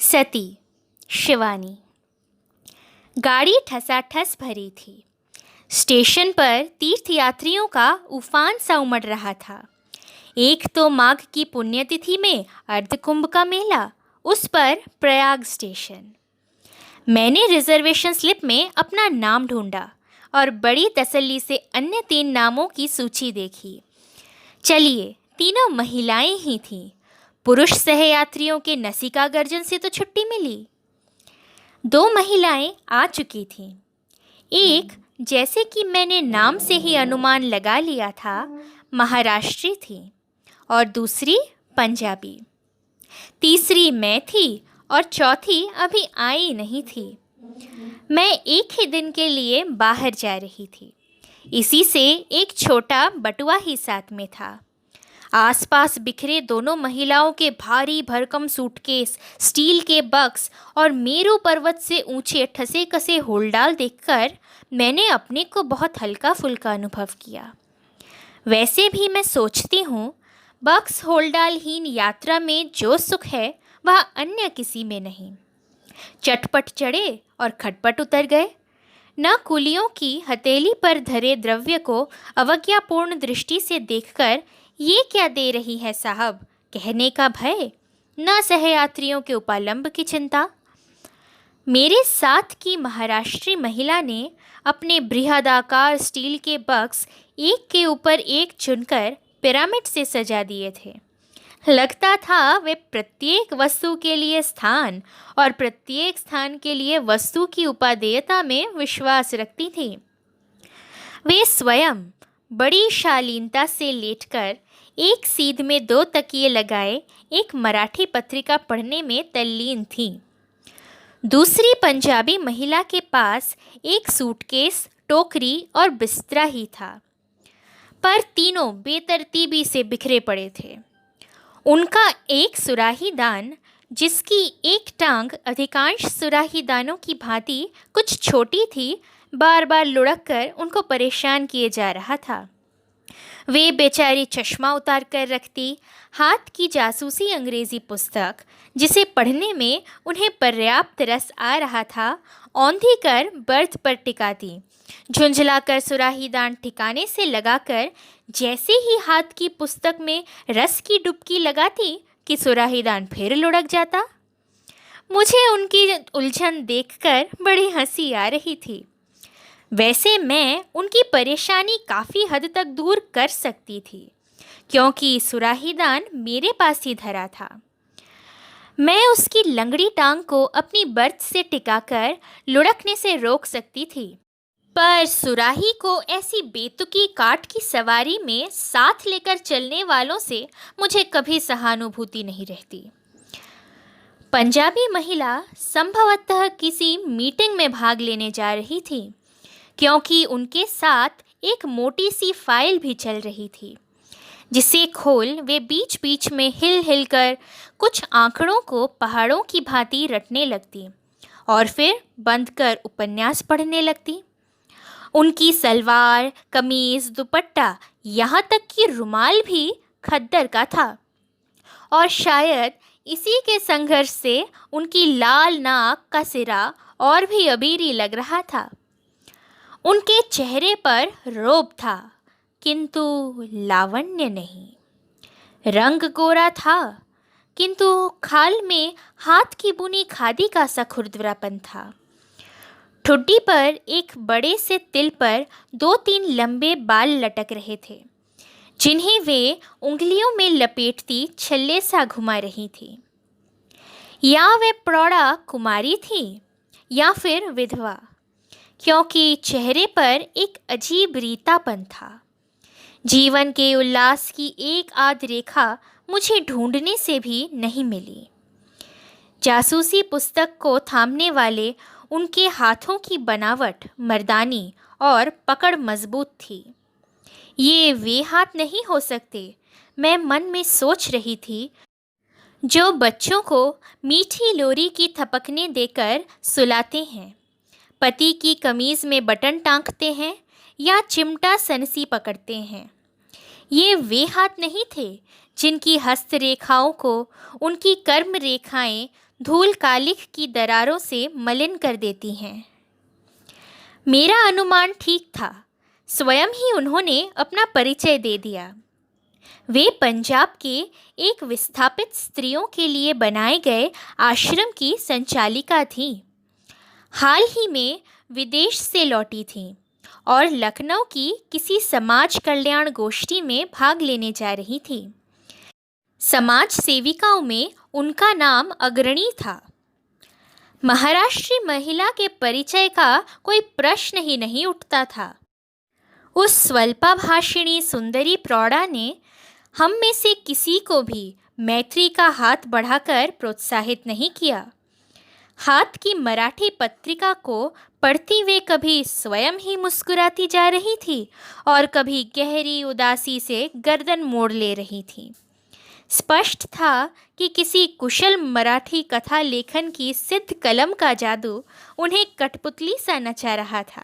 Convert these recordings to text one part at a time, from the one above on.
सती, शिवानी। गाड़ी ठसाठस भरी थी। स्टेशन पर तीर्थयात्रियों का उफान सा उमड़ रहा था। एक तो माघ की पुण्यतिथि में अर्धकुंभ का मेला, उस पर प्रयाग स्टेशन। मैंने रिजर्वेशन स्लिप में अपना नाम ढूंढा और बड़ी तसल्ली से अन्य 3 नामों की सूची देखी। चलिए, तीनों महिलाएं ही थीं। पुरुष सहयात्रियों के नसिका गर्जन से तो छुट्टी मिली। 2 महिलाएं आ चुकी थीं। एक, जैसे कि मैंने नाम से ही अनुमान लगा लिया था, महाराष्ट्री थी और दूसरी पंजाबी। तीसरी मैं थी और चौथी अभी आई नहीं थी। मैं एक ही दिन के लिए बाहर जा रही थी। इसी से एक छोटा बटुआ ही साथ में था। आसपास बिखरे दोनों महिलाओं के भारी भरकम सूटकेस, स्टील के बक्स और मेरू पर्वत से ऊंचे ठसे कसे होलडाल देखकर मैंने अपने को बहुत हल्का फुल्का अनुभव किया। वैसे भी मैं सोचती हूँ, बक्स होलडालहीन यात्रा में जो सुख है वह अन्य किसी में नहीं। चटपट चढ़े और खटपट उतर गए। न कुलियों की हथेली पर धरे द्रव्य को अवज्ञापूर्ण दृष्टि से देखकर ये क्या दे रही है साहब कहने का भय, न सहयात्रियों के उपालंब की चिंता। मेरे साथ की महाराष्ट्री महिला ने अपने बृहदाकार स्टील के बक्स एक के ऊपर एक चुनकर पिरामिड से सजा दिए थे। लगता था वे प्रत्येक वस्तु के लिए स्थान और प्रत्येक स्थान के लिए वस्तु की उपादेयता में विश्वास रखती थी। वे स्वयं बड़ी शालीनता से लेटकर एक सीध में 2 तकिए लगाए एक मराठी पत्रिका पढ़ने में तल्लीन थी। दूसरी पंजाबी महिला के पास एक सूटकेस, टोकरी और बिस्तरा ही था, पर तीनों बेतरतीबी से बिखरे पड़े थे। उनका एक सुराहीदान, जिसकी एक टांग अधिकांश सुराहीदानों की भांति कुछ छोटी थी, बार बार लुढ़क कर उनको परेशान किए जा रहा था। वे बेचारी चश्मा उतार कर रखती, हाथ की जासूसी अंग्रेजी पुस्तक, जिसे पढ़ने में उन्हें पर्याप्त रस आ रहा था, औंधी कर बर्थ पर टिकाती। झुंझलाकर सुराहीदान ठिकाने से लगाकर जैसे ही हाथ की पुस्तक में रस की डुबकी लगाती कि सुराहीदान फिर लुढ़क जाता। मुझे उनकी उलझन देखकर बड़ी हंसी आ रही थी। वैसे मैं उनकी परेशानी काफ़ी हद तक दूर कर सकती थी, क्योंकि सुराहीदान मेरे पास ही धरा था। मैं उसकी लंगड़ी टांग को अपनी बर्थ से टिकाकर लुढ़कने से रोक सकती थी, पर सुराही को ऐसी बेतुकी काठ की सवारी में साथ लेकर चलने वालों से मुझे कभी सहानुभूति नहीं रहती। पंजाबी महिला संभवतः किसी मीटिंग में भाग लेने जा रही थी, क्योंकि उनके साथ एक मोटी सी फाइल भी चल रही थी, जिसे खोल वे बीच बीच में हिल हिल कर कुछ आंकड़ों को पहाड़ों की भांति रटने लगती और फिर बंद कर उपन्यास पढ़ने लगती। उनकी सलवार, कमीज, दुपट्टा, यहाँ तक कि रुमाल भी खद्दर का था और शायद इसी के संघर्ष से उनकी लाल नाक का सिरा और भी अबीरी लग रहा था। उनके चेहरे पर रोब था, किंतु लावण्य नहीं। रंग गोरा था, किंतु खाल में हाथ की बुनी खादी का सा खुरदरापन था। ठुड्डी पर एक बड़े से तिल पर 2-3 लंबे बाल लटक रहे थे, जिन्हें वे उंगलियों में लपेटती छल्ले सा घुमा रही थी। या वे प्रौढ़ा कुमारी थी या फिर विधवा, क्योंकि चेहरे पर एक अजीब रीतापन था। जीवन के उल्लास की एक आध रेखा मुझे ढूंढने से भी नहीं मिली। जासूसी पुस्तक को थामने वाले उनके हाथों की बनावट मर्दानी और पकड़ मजबूत थी। ये वे हाथ नहीं हो सकते, मैं मन में सोच रही थी, जो बच्चों को मीठी लोरी की थपकने देकर सुलाते हैं, पति की कमीज में बटन टांकते हैं या चिमटा सनसी पकड़ते हैं। ये वे हाथ नहीं थे जिनकी हस्तरेखाओं को उनकी कर्म रेखाएं धूल कालिख की दरारों से मलिन कर देती हैं। मेरा अनुमान ठीक था। स्वयं ही उन्होंने अपना परिचय दे दिया। वे पंजाब के एक विस्थापित स्त्रियों के लिए बनाए गए आश्रम की संचालिका थीं। हाल ही में विदेश से लौटी थीं और लखनऊ की किसी समाज कल्याण गोष्ठी में भाग लेने जा रही थीं। समाज सेविकाओं में उनका नाम अग्रणी था। महाराष्ट्री महिला के परिचय का कोई प्रश्न ही नहीं उठता था। उस स्वल्पाभाषिणी सुंदरी प्रौढ़ा ने हम में से किसी को भी मैत्री का हाथ बढ़ाकर प्रोत्साहित नहीं किया। हाथ की मराठी पत्रिका को पढ़ती वे कभी स्वयं ही मुस्कुराती जा रही थी और कभी गहरी उदासी से गर्दन मोड़ ले रही थी। स्पष्ट था कि किसी कुशल मराठी कथा लेखन की सिद्ध कलम का जादू उन्हें कठपुतली सा नचा रहा था।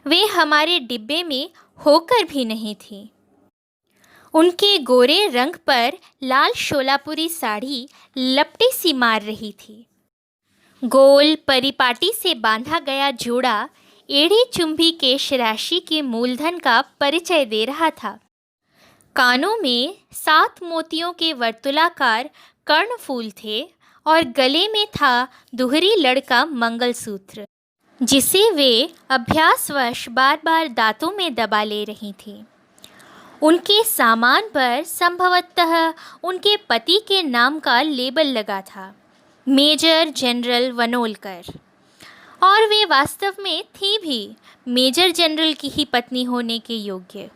वे हमारे डिब्बे में होकर भी नहीं थी। उनके गोरे रंग पर लाल शोलापुरी साड़ी लपटी सी मार रही थी। गोल परिपाटी से बांधा गया जोड़ा एड़ी चुंबी केश राशि के मूलधन का परिचय दे रहा था। कानों में 7 मोतियों के वर्तुलाकार कर्णफूल थे और गले में था दुहरी लड़ का मंगलसूत्र, जिसे वे अभ्यासवश बार बार दांतों में दबा ले रही थीं। उनके सामान पर संभवतः उनके पति के नाम का लेबल लगा था, मेजर जनरल वनोलकर, और वे वास्तव में थी भी मेजर जनरल की ही पत्नी होने के योग्य।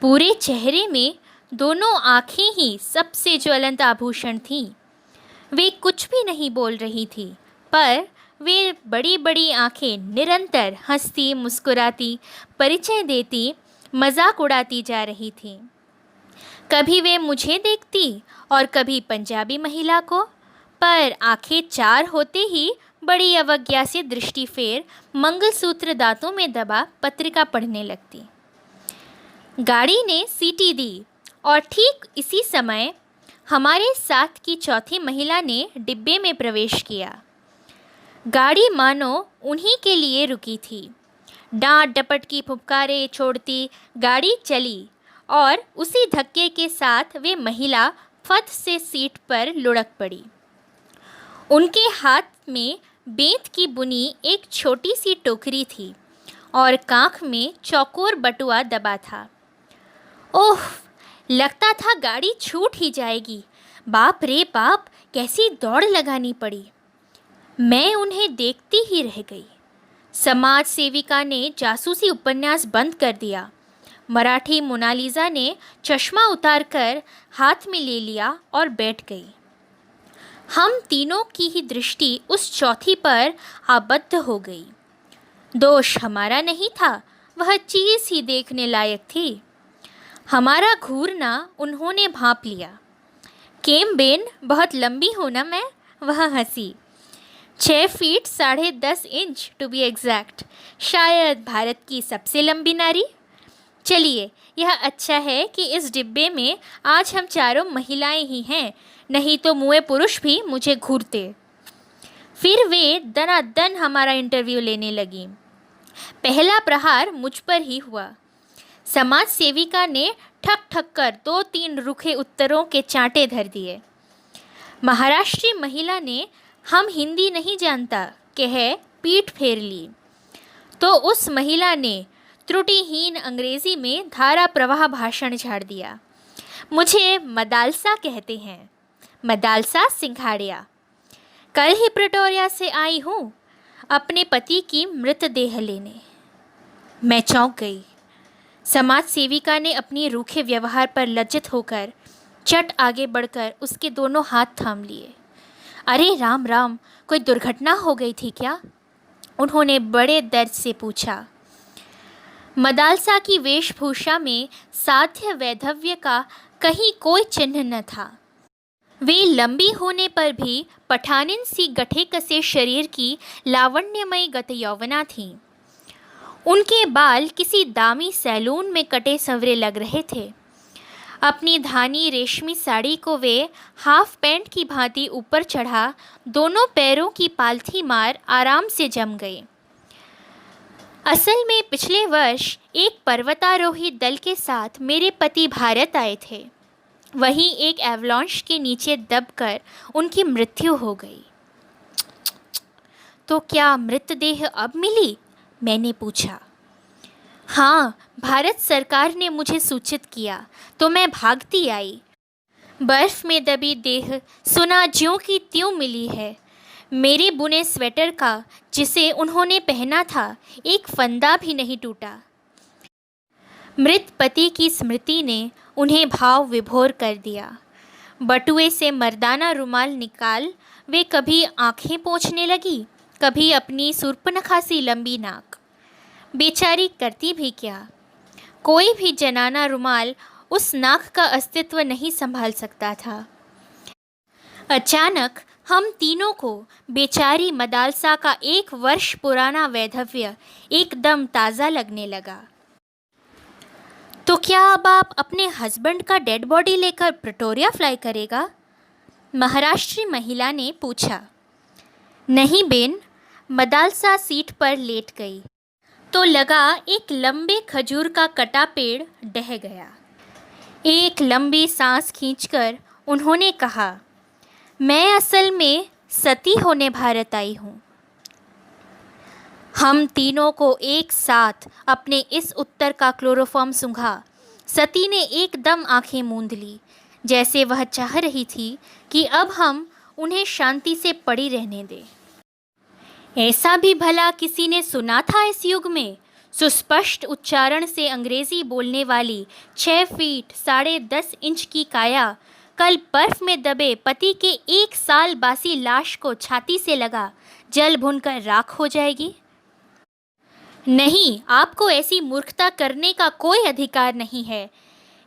पूरे चेहरे में दोनों आँखें ही सबसे ज्वलंत आभूषण थीं। वे कुछ भी नहीं बोल रही थी, पर वे बड़ी बड़ी आँखें निरंतर हंसती मुस्कुराती, परिचय देती, मजाक उड़ाती जा रही थीं। कभी वे मुझे देखती और कभी पंजाबी महिला को, पर आँखें चार होते ही बड़ी अवज्ञा से दृष्टि फेर मंगलसूत्र दांतों में दबा पत्रिका पढ़ने लगती। गाड़ी ने सीटी दी और ठीक इसी समय हमारे साथ की चौथी महिला ने डिब्बे में प्रवेश किया। गाड़ी मानो उन्हीं के लिए रुकी थी। डांट डपट की फुफकारें छोड़ती गाड़ी चली और उसी धक्के के साथ वे महिला फट से सीट पर लुढ़क पड़ी। उनके हाथ में बेंत की बुनी एक छोटी सी टोकरी थी और कांख में चौकोर बटुआ दबा था। ओह, लगता था गाड़ी छूट ही जाएगी। बाप रे बाप, कैसी दौड़ लगानी पड़ी। मैं उन्हें देखती ही रह गई। समाज सेविका ने जासूसी उपन्यास बंद कर दिया। मराठी मोनालिसा ने चश्मा उतारकर हाथ में ले लिया और बैठ गई। हम तीनों की ही दृष्टि उस चौथी पर आबद्ध हो गई। दोष हमारा नहीं था, वह चीज़ ही देखने लायक थी। हमारा घूरना उन्होंने भांप लिया। केम बेन, बहुत लंबी हो ना मैं? वह हंसी। 6 feet 10.5 inch to be exact, शायद भारत की सबसे लंबी नारी। चलिए, यह अच्छा है कि इस डिब्बे में आज हम चारों महिलाएं ही हैं, नहीं तो मुए पुरुष भी मुझे घूरते। फिर वे दनादन हमारा इंटरव्यू लेने लगी। पहला प्रहार मुझ पर ही हुआ। समाज सेविका ने ठक ठक कर 2-3 रुखे उत्तरों के चांटे धर दिए। महाराष्ट्री महिला ने हम हिंदी नहीं जानता कह पीठ फेर ली, तो उस महिला ने त्रुटिहीन अंग्रेजी में धारा प्रवाह भाषण झाड़ दिया। मुझे मदालसा कहते हैं, मदालसा सिंघाड़िया। कल ही प्रिटोरिया से आई हूँ अपने पति की मृतदेह लेने। मैं चौंक गई। समाज सेविका ने अपनी रूखे व्यवहार पर लज्जित होकर चट आगे बढ़कर उसके दोनों हाथ थाम लिए। अरे राम राम, कोई दुर्घटना हो गई थी क्या? उन्होंने बड़े दर्द से पूछा। मदालसा की वेशभूषा में साध्य वैधव्य का कहीं कोई चिन्ह न था। वे लंबी होने पर भी पठानिन सी गठे कसे शरीर की लावण्यमयी गत यौवना थीं। उनके बाल किसी दामी सैलून में कटे संवरे लग रहे थे। अपनी धानी रेशमी साड़ी को वे हाफ पैंट की भांति ऊपर चढ़ा दोनों पैरों की पालथी मार आराम से जम गए। असल में पिछले वर्ष एक पर्वतारोही दल के साथ मेरे पति भारत आए थे। वहीं एक एवलांच के नीचे दबकर उनकी मृत्यु हो गई। तो क्या मृतदेह अब मिली? मैंने पूछा। हाँ, भारत सरकार ने मुझे सूचित किया तो मैं भागती आई। बर्फ में दबी देह सुना ज्यों की त्यों मिली है। मेरे बुने स्वेटर का, जिसे उन्होंने पहना था, एक फंदा भी नहीं टूटा। मृत पति की स्मृति ने उन्हें भाव विभोर कर दिया। बटुए से मर्दाना रुमाल निकाल वे कभी आंखें पोंछने लगी, कभी अपनी सुर्पनखा सी लंबी नाक। बेचारी करती भी क्या? कोई भी जनाना रुमाल उस नाक का अस्तित्व नहीं संभाल सकता था। अचानक हम तीनों को बेचारी मदालसा का 1 वर्ष पुराना वैधव्य एकदम ताज़ा लगने लगा। तो क्या अब आप अपने हस्बैंड का डेड बॉडी लेकर प्रिटोरिया फ्लाई करेगा? महाराष्ट्री महिला ने पूछा। नहीं बेन, मदालसा सीट पर लेट गई तो लगा एक लंबे खजूर का कटा पेड़ ढह गया। एक लंबी सांस खींचकर उन्होंने कहा, मैं असल में सती होने भारत आई हूँ। हम तीनों को एक साथ अपने इस उत्तर का क्लोरोफॉर्म सूंघा। सती ने एकदम आंखें मूंद ली, जैसे वह चाह रही थी कि अब हम उन्हें शांति से पड़ी रहने दें। ऐसा भी भला किसी ने सुना था इस युग में? सुस्पष्ट उच्चारण से अंग्रेजी बोलने वाली 6 फीट 10.5 इंच की काया कल बर्फ में दबे पति के 1 साल बासी लाश को छाती से लगा जल भुनकर राख हो जाएगी? नहीं, आपको ऐसी मूर्खता करने का कोई अधिकार नहीं है।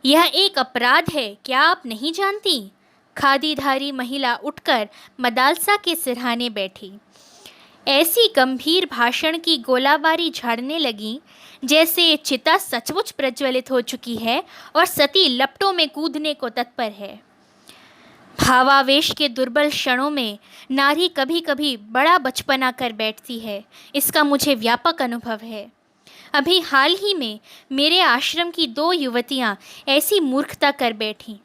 यह एक अपराध है, क्या आप नहीं जानती? खादीधारी महिला उठकर मदालसा के सिरहाने बैठी। ऐसी गंभीर भाषण की गोलाबारी झाड़ने लगी जैसे चिता सचमुच प्रज्वलित हो चुकी है और सती लपटों में कूदने को तत्पर है। भावावेश के दुर्बल क्षणों में नारी कभी कभी बड़ा बचपना कर बैठती है, इसका मुझे व्यापक अनुभव है। अभी हाल ही में मेरे आश्रम की 2 युवतियां ऐसी मूर्खता कर बैठीं।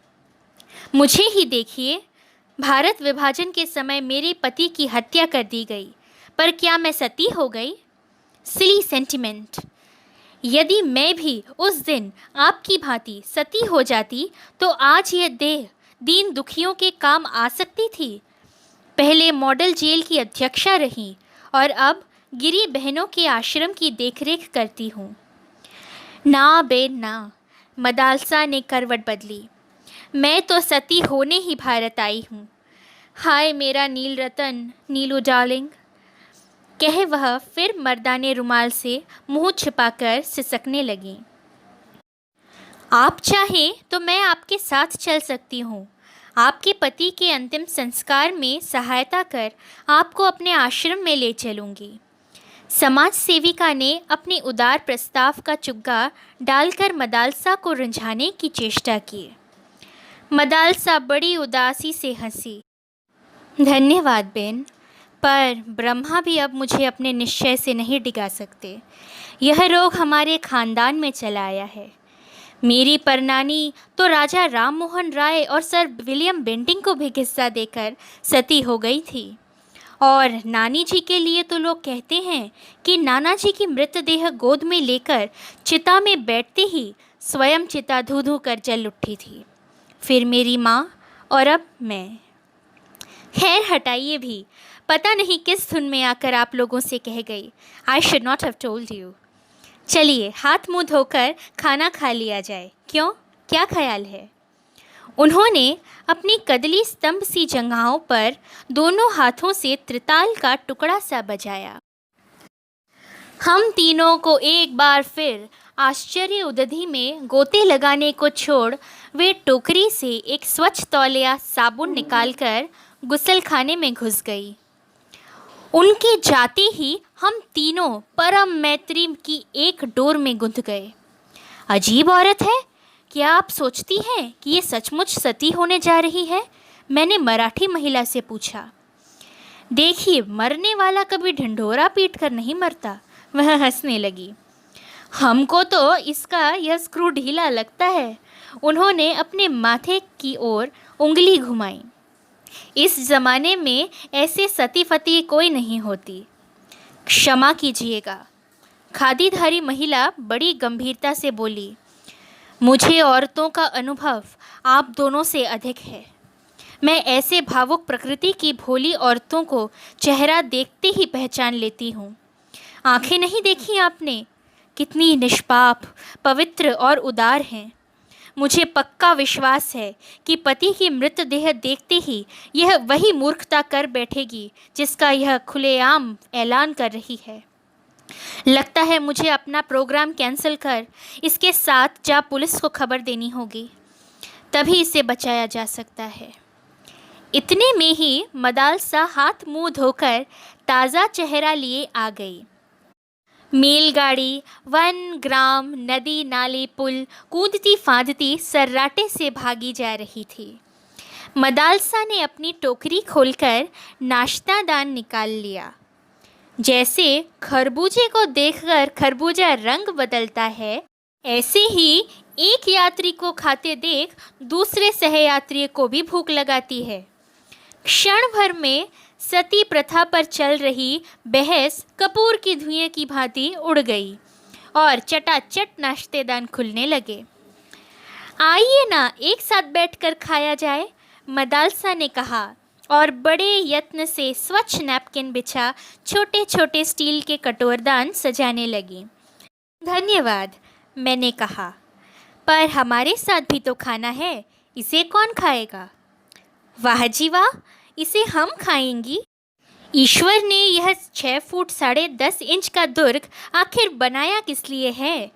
मुझे ही देखिए, भारत विभाजन के समय मेरे पति की हत्या कर दी गई, पर क्या मैं सती हो गई? सिली सेंटिमेंट। यदि मैं भी उस दिन आपकी भांति सती हो जाती तो आज यह देह दीन दुखियों के काम आ सकती थी। पहले मॉडल जेल की अध्यक्षा रही और अब गिरी बहनों के आश्रम की देखरेख करती हूँ। ना बेन ना, मदालसा ने करवट बदली। मैं तो सती होने ही भारत आई हूँ। हाय मेरा नील रतन, नीलू डार्लिंग, कह वह फिर मर्दाने रुमाल से मुंह छिपाकर सिसकने लगी। आप चाहे तो मैं आपके साथ चल सकती हूँ। आपके पति के अंतिम संस्कार में सहायता कर आपको अपने आश्रम में ले चलूँगी। समाज सेविका ने अपने उदार प्रस्ताव का चुग्गा डालकर मदालसा को रिंझाने की चेष्टा की। मदालसा बड़ी उदासी से हंसी। धन्यवाद बेन, पर ब्रह्मा भी अब मुझे अपने निश्चय से नहीं डिगा सकते। यह रोग हमारे खानदान में चला आया है। मेरी परनानी तो राजा राम मोहन राय और सर विलियम बेंटिंग को भी किस्सा देकर सती हो गई थी। और नानी जी के लिए तो लोग कहते हैं कि नाना जी की मृतदेह गोद में लेकर चिता में बैठते ही स्वयं चिता धू धू कर जल उठी थी। फिर मेरी माँ और अब मैं। खैर हटाइए भी, पता नहीं किस धुन में आकर आप लोगों से कह गई, I should not have told you. चलिए हाथ मुंह धोकर खाना खा लिया जाए। क्यों, क्या ख्याल है? उन्होंने अपनी कदली स्तंभ सी जंघाओं पर दोनों हाथों से त्रिताल का टुकड़ा सा बजाया। हम तीनों को एक बार फिर आश्चर्य उदधि में गोते लगाने को छोड़ वे टोकरी से एक स्वच्छ तौलिया साबुन निकालकर गुसलखाने में घुस गई। उनके जाते ही हम तीनों परम मैत्री की एक डोर में गुंथ गए। अजीब औरत है, क्या आप सोचती हैं कि ये सचमुच सती होने जा रही है? मैंने मराठी महिला से पूछा। देखिए, मरने वाला कभी ढिंढोरा पीट कर नहीं मरता, वह हंसने लगी। हमको तो इसका यह स्क्रू ढीला लगता है। उन्होंने अपने माथे की ओर उंगली घुमाई। इस जमाने में ऐसे सती फती कोई नहीं होती। क्षमा कीजिएगा। खादीधारी महिला बड़ी गंभीरता से बोली। मुझे औरतों का अनुभव आप दोनों से अधिक है। मैं ऐसे भावुक प्रकृति की भोली औरतों को चेहरा देखते ही पहचान लेती हूँ। आंखें नहीं देखी आपने? कितनी निष्पाप, पवित्र और उदार हैं। मुझे पक्का विश्वास है कि पति की मृतदेह देखते ही यह वही मूर्खता कर बैठेगी जिसका यह खुलेआम ऐलान कर रही है। लगता है मुझे अपना प्रोग्राम कैंसिल कर इसके साथ जा पुलिस को खबर देनी होगी, तभी इसे बचाया जा सकता है। इतने में ही मदालसा हाथ मुंह धोकर ताज़ा चेहरा लिए आ गई। मेलगाड़ी वन ग्राम नदी नाले पुल कूदती फांदती सर्राटे से भागी जा रही थी। मदालसा ने अपनी टोकरी खोलकर नाश्ता दान निकाल लिया। जैसे खरबूजे को देखकर खरबूजा रंग बदलता है, ऐसे ही एक यात्री को खाते देख दूसरे सहयात्री को भी भूख लगाती है। क्षण भर में सती प्रथा पर चल रही बहस कपूर की धुएं की भांति उड़ गई और चटाचट नाश्तेदान खुलने लगे। आइए ना, एक साथ बैठकर खाया जाए, मदालसा ने कहा और बड़े यत्न से स्वच्छ नैपकिन बिछा छोटे छोटे स्टील के कटोरदान सजाने लगी। धन्यवाद, मैंने कहा, पर हमारे साथ भी तो खाना है, इसे कौन खाएगा? वाह जी वाह, इसे हम खाएंगी। ईश्वर ने यह 6 फुट 10.5 इंच का दुर्ग आखिर बनाया किस लिए है?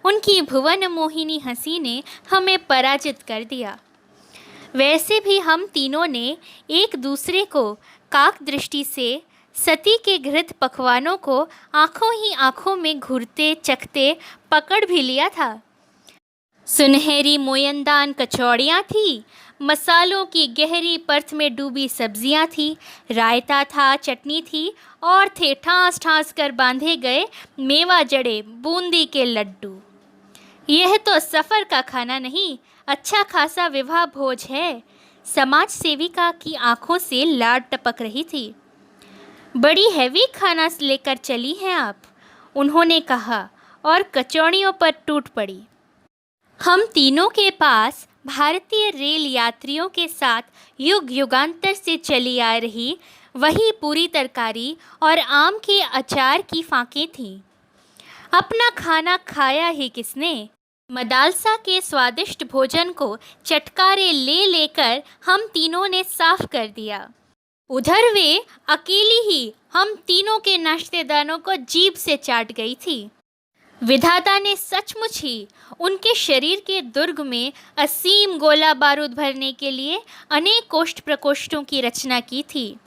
उनकी भुवन मोहिनी हंसी ने हमें पराजित कर दिया। वैसे भी हम तीनों ने एक दूसरे को काक दृष्टि से सती के घृत पकवानों को आंखों ही आंखों में घूरते चखते पकड़ भी लिया था। सुनहरी मोयनदान कचौड़ियाँ थी, मसालों की गहरी परत में डूबी सब्जियां थी, रायता था, चटनी थी और थे ठास ठास कर बांधे गए मेवा जड़े बूंदी के लड्डू। यह तो सफ़र का खाना नहीं, अच्छा खासा विवाह भोज है। समाज सेविका की आंखों से लाड टपक रही थी। बड़ी हैवी खाना लेकर चली हैं आप, उन्होंने कहा और कचौड़ियों पर टूट पड़ी। हम तीनों के पास भारतीय रेल यात्रियों के साथ युग युगांतर से चली आ रही वही पूरी तरकारी और आम के अचार की फांकें थीं। अपना खाना खाया ही किसने? मदालसा के स्वादिष्ट भोजन को चटकारे ले लेकर हम तीनों ने साफ कर दिया। उधर वे अकेली ही हम तीनों के नाश्तेदानों को जीभ से चाट गई थी। विधाता ने सचमुच ही उनके शरीर के दुर्ग में असीम गोला बारूद भरने के लिए अनेक कोष्ठ प्रकोष्ठों की रचना की थी।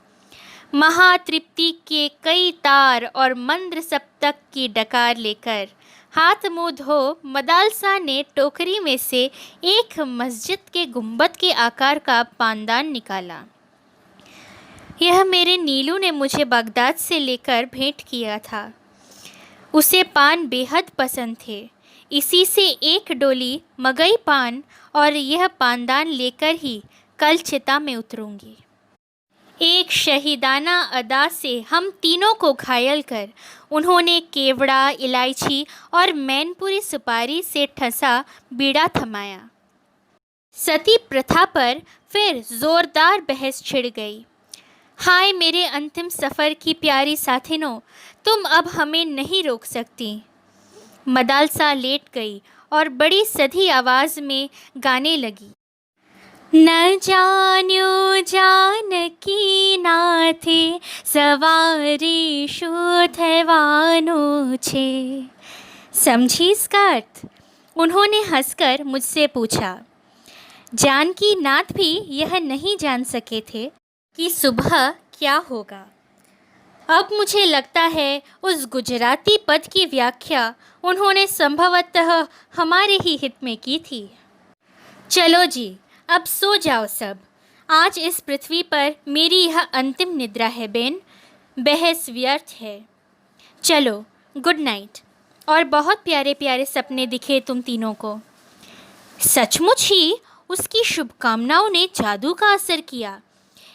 महातृप्ति के कई तार और मंद्र सप्तक की डकार लेकर हाथ मुंह धो मदालसा ने टोकरी में से एक मस्जिद के गुंबद के आकार का पानदान निकाला। यह मेरे नीलू ने मुझे बगदाद से लेकर भेंट किया था। उसे पान बेहद पसंद थे। इसी से एक डोली मगई पान और यह पानदान लेकर ही कल चिता में उतरूंगी। एक शहीदाना अदा से हम तीनों को घायल कर उन्होंने केवड़ा, इलायची और मैनपुरी सुपारी से ठसा बीड़ा थमाया। सती प्रथा पर फिर जोरदार बहस छिड़ गई। हाय मेरे अंतिम सफ़र की प्यारी साथिनों, तुम अब हमें नहीं रोक सकती। मदालसा लेट गई और बड़ी सधी आवाज़ में गाने लगी। न जान्यो जानकी नाथे सवारी शोधवानो छे। समझी इसका अर्थ? उन्होंने हंसकर मुझसे पूछा। जानकी नाथ भी यह नहीं जान सके थे कि सुबह क्या होगा। अब मुझे लगता है उस गुजराती पद की व्याख्या उन्होंने संभवतः हमारे ही हित में की थी। चलो जी, अब सो जाओ सब। आज इस पृथ्वी पर मेरी यह अंतिम निद्रा है बेन। बहस व्यर्थ है। चलो, गुड नाइट। और बहुत प्यारे प्यारे सपने दिखे तुम तीनों को। सचमुच ही उसकी शुभकामनाओं ने जादू का असर किया।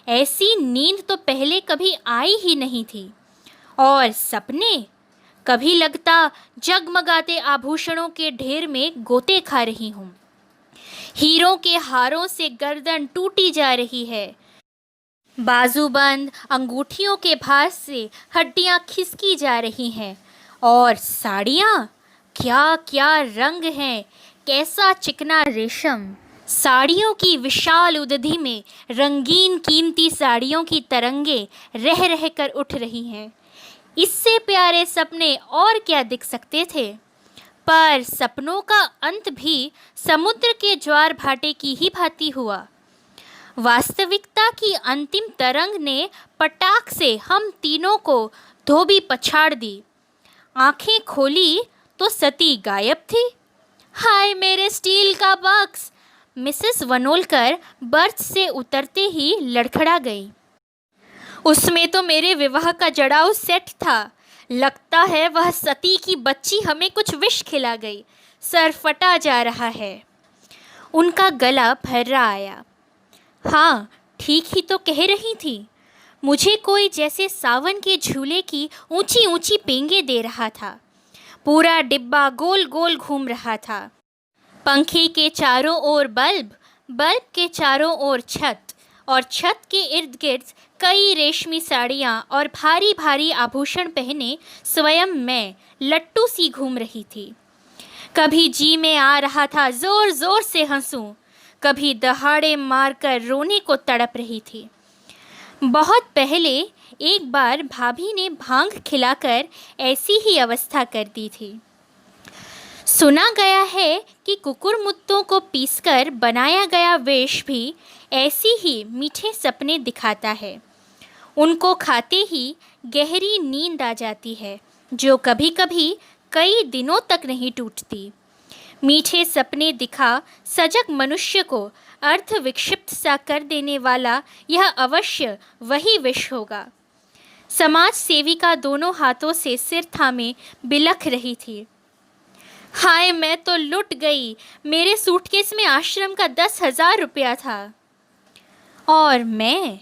ऐसी नींद तो पहले कभी आई ही नहीं थी। और सपने, कभी लगता जगमगाते आभूषणों के ढेर में गोते खा रही हूँ। हीरों के हारों से गर्दन टूटी जा रही है। बाजूबंद अंगूठियों के भार से हड्डियां खिसकी जा रही हैं। और साड़ियाँ, क्या क्या रंग हैं, कैसा चिकना रेशम। साड़ियों की विशाल उदधि में रंगीन कीमती साड़ियों की तरंगे रह रह कर उठ रही हैं। इससे प्यारे सपने और क्या दिख सकते थे। पर सपनों का अंत भी समुद्र के ज्वार भाटे की ही भांति हुआ। वास्तविकता की अंतिम तरंग ने पटाख से हम तीनों को धोबी पछाड़ दी। आंखें खोली तो सती गायब थी। हाय मेरे स्टील का बॉक्स! मिसेस वनोलकर बर्थ से उतरते ही लड़खड़ा गई। उसमें तो मेरे विवाह का जड़ाऊ सेट था। लगता है वह सती की बच्ची हमें कुछ विष खिला गई। सर फटा जा रहा है। उनका गला भर्रा आया। हाँ, ठीक ही तो कह रही थी। मुझे कोई जैसे सावन के झूले की ऊंची ऊंची पेंगे दे रहा था। पूरा डिब्बा गोल गोल घूम रहा था। पंखे के चारों ओर बल्ब, बल्ब के चारों ओर छत, और छत के इर्द गिर्द कई रेशमी साड़ियाँ और भारी भारी आभूषण पहने स्वयं मैं लट्टू सी घूम रही थी। कभी जी में आ रहा था जोर जोर से हंसूं, कभी दहाड़े मारकर रोने को तड़प रही थी। बहुत पहले एक बार भाभी ने भांग खिलाकर ऐसी ही अवस्था कर दी थी। सुना गया है कि कुकुरमुत्तों को पीसकर बनाया गया वेश भी ऐसी ही मीठे सपने दिखाता है। उनको खाते ही गहरी नींद आ जाती है, जो कभी कभी कई दिनों तक नहीं टूटती। मीठे सपने दिखा सजग मनुष्य को अर्थ विक्षिप्त सा कर देने वाला यह अवश्य वही विष होगा। समाज सेविका दोनों हाथों से सिर थामे बिलख रही थी। हाय, मैं तो लुट गई। मेरे सूटकेस में आश्रम का 10,000 रुपया था। और मैं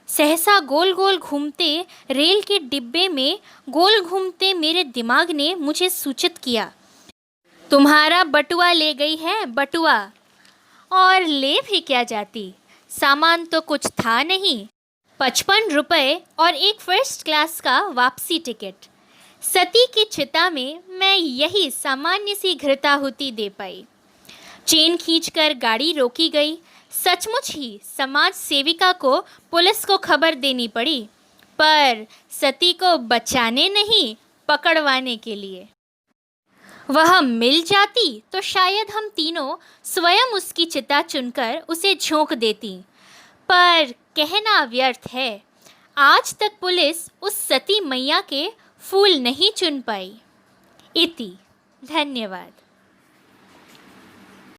सहसा गोल गोल घूमते रेल के डिब्बे में गोल घूमते मेरे दिमाग ने मुझे सूचित किया, तुम्हारा बटुआ ले गई है, बटुआ। और ले भी क्या जाती, सामान तो कुछ था नहीं। 55 रुपये और एक फर्स्ट क्लास का वापसी टिकट। सती की चिता में मैं यही सामान्य सी घृताहुति दे पाई। चेन खींचकर गाड़ी रोकी गई। सचमुच ही समाज सेविका को पुलिस को खबर देनी पड़ी, पर सती को बचाने नहीं, पकड़वाने के लिए। वह मिल जाती तो शायद हम तीनों स्वयं उसकी चिता चुनकर उसे झोंक देती, पर कहना व्यर्थ है। आज तक पुलिस उस सती मैया के फूल नहीं चुन पाई। इति। धन्यवाद।